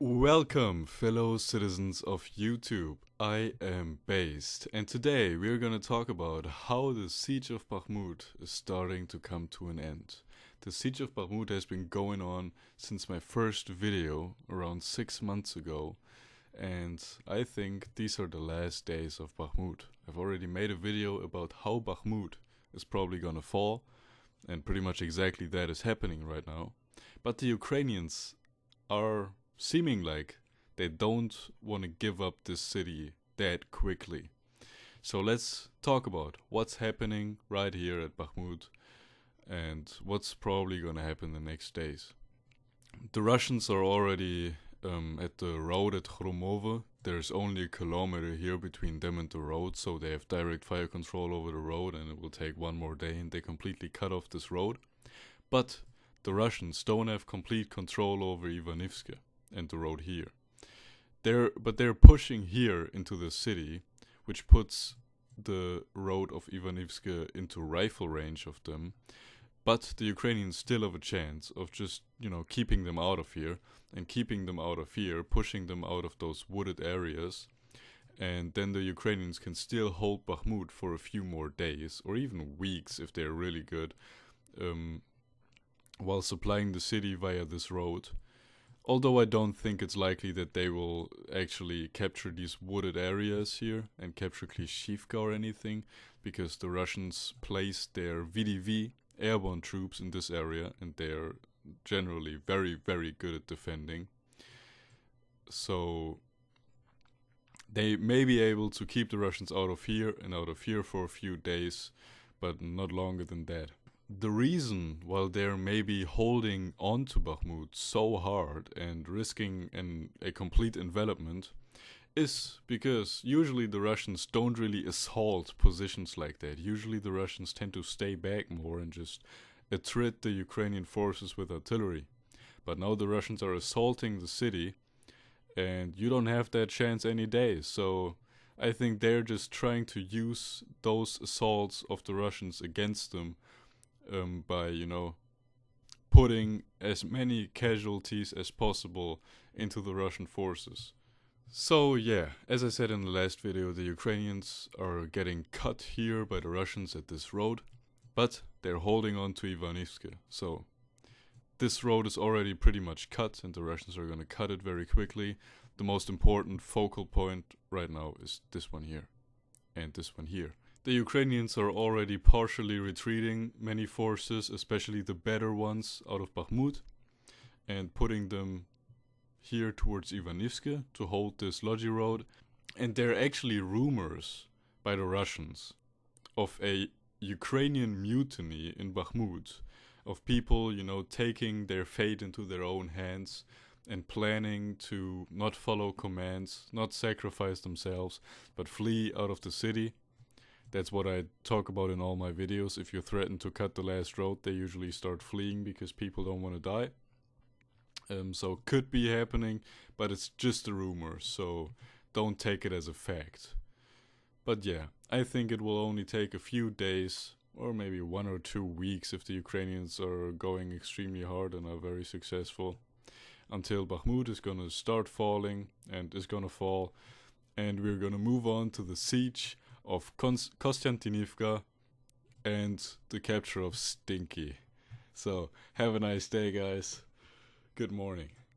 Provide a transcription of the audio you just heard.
Welcome, fellow citizens of YouTube. I am Based, and today we're gonna talk about how the siege of Bakhmut is starting to come to an end. The siege of Bakhmut has been going on since my first video around 6 months ago, and I think these are the last days of Bakhmut. I've already made a video about how Bakhmut is probably gonna fall, and pretty much exactly that is happening right now. But the Ukrainians are seeming like they don't want to give up this city that quickly. So let's talk about what's happening right here at Bakhmut and what's probably going to happen the next days. The Russians are already at the road at Khromove. There's only a kilometer here between them and the road, so they have direct fire control over the road, and it will take one more day and they completely cut off this road. But the Russians don't have complete control over Ivanivske and the road here. They're pushing here into the city, which puts the road of Ivanivske into rifle range of them. But the Ukrainians still have a chance of just, keeping them out of here and keeping them out of here, pushing them out of those wooded areas. And then the Ukrainians can still hold Bakhmut for a few more days or even weeks if they're really good, while supplying the city via this road. Although I don't think it's likely that they will actually capture these wooded areas here and capture Klishivka or anything, because the Russians placed their VDV airborne troops in this area and they're generally very, very good at defending. So they may be able to keep the Russians out of here and out of here for a few days, but not longer than that. The reason why they're maybe holding on to Bakhmut so hard and risking a complete envelopment is because usually the Russians don't really assault positions like that. Usually the Russians tend to stay back more and just attrit the Ukrainian forces with artillery. But now the Russians are assaulting the city, and you don't have that chance any day. So I think they're just trying to use those assaults of the Russians against them, by putting as many casualties as possible into the Russian forces. So yeah, as I said in the last video, the Ukrainians are getting cut here by the Russians at this road, but they're holding on to Ivanivske. So this road is already pretty much cut and the Russians are going to cut it very quickly. The most important focal point right now is this one here and this one here. The Ukrainians are already partially retreating many forces, especially the better ones, out of Bakhmut, and putting them here towards Ivanivske to hold this Lodzi road. And there are actually rumors by the Russians of a Ukrainian mutiny in Bakhmut, of people, taking their fate into their own hands and planning to not follow commands, not sacrifice themselves, but flee out of the city. That's what I talk about in all my videos. If you threaten to cut the last road, they usually start fleeing because people don't want to die. So could be happening, but it's just a rumor, so don't take it as a fact. But yeah, I think it will only take a few days or maybe 1 or 2 weeks if the Ukrainians are going extremely hard and are very successful, until Bakhmut is gonna start falling and is gonna fall, and we're gonna move on to the siege of Kostiantynivka and the capture of Stinky. So have a nice day, guys. Good morning.